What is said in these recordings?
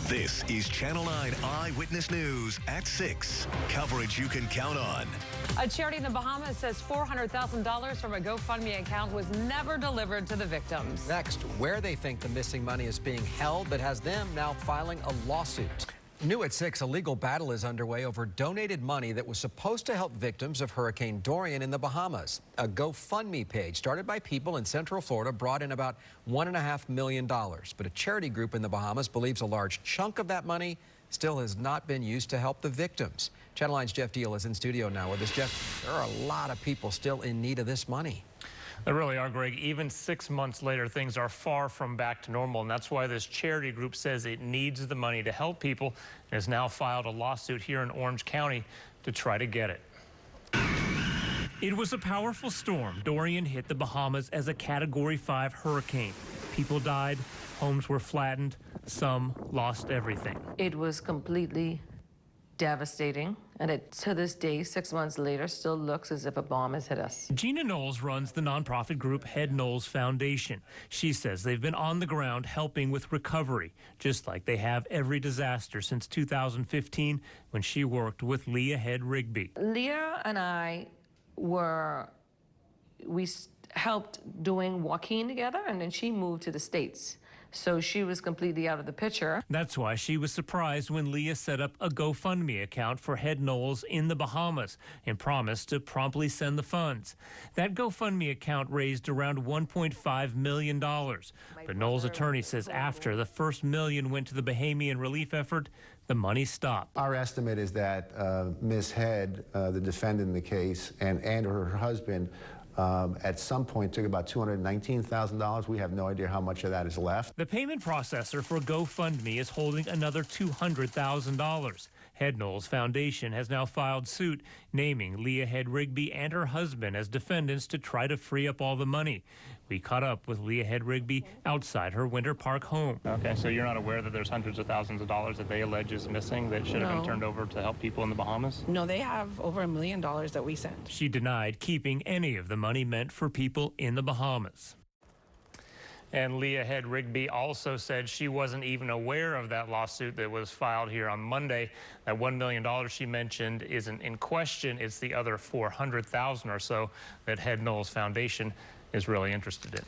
This is Channel 9 Eyewitness News at 6. Coverage you can count on. A charity in the Bahamas says $400,000 from a GoFundMe account was never delivered to the victims. Next, where they think the missing money is being held that has them now filing a lawsuit. New at 6, a legal battle is underway over donated money that was supposed to help victims of Hurricane Dorian in the Bahamas. A GoFundMe page started by people in Central Florida brought in about $1.5 million. But a charity group in the Bahamas believes a large chunk of that money still has not been used to help the victims. Channel 9's Jeff Deal is in studio now with us. Jeff, there are a lot of people still in need of this money. There really are, Greg. Even 6 months later, things are far from back to normal, and that's why this charity group says it needs the money to help people and has now filed a lawsuit here in Orange County to try to get it. It was a powerful storm. Dorian hit the Bahamas as a Category 5 hurricane. People died, homes were flattened, some lost everything. It was completely devastating, and it, to this day, 6 months later, still looks as if a bomb has hit us. Gina Knowles runs the nonprofit group Head Knowles Foundation. She says they've been on the ground helping with recovery, just like they have every disaster since 2015 when she worked with Leah Head Rigby. Leah and I we helped doing Joaquin together, and then she moved to the States. So she was completely out of the picture. That's why she was surprised when Leah set up a GoFundMe account for Head Knowles in the Bahamas and promised to promptly send the funds. That GoFundMe account raised around $1.5 million. But Knowles' attorney says after the first $1 million went to the Bahamian relief effort, the money stopped. Our estimate is that Ms. Head, the defendant in the case, and her husband, at some point took about $219,000. We have no idea how much of that is left. The payment processor for GoFundMe is holding another $200,000. Head Knowles Foundation has now filed suit naming Leah Head Rigby and her husband as defendants to try to free up all the money. We caught up with Leah Head Rigby outside her Winter Park home. Okay, so you're not aware that there's hundreds of thousands of dollars that they allege is missing that should have been turned over to help people in the Bahamas? No, they have over $1 million that we sent. She denied keeping any of the money meant for people in the Bahamas. And Leah Head Rigby also said she wasn't even aware of that lawsuit that was filed here on Monday. That $1 million she mentioned isn't in question. It's the other $400,000 or so that Head Knowles Foundation is really interested in.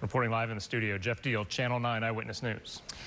Reporting live in the studio, Jeff Deal, Channel 9 Eyewitness News.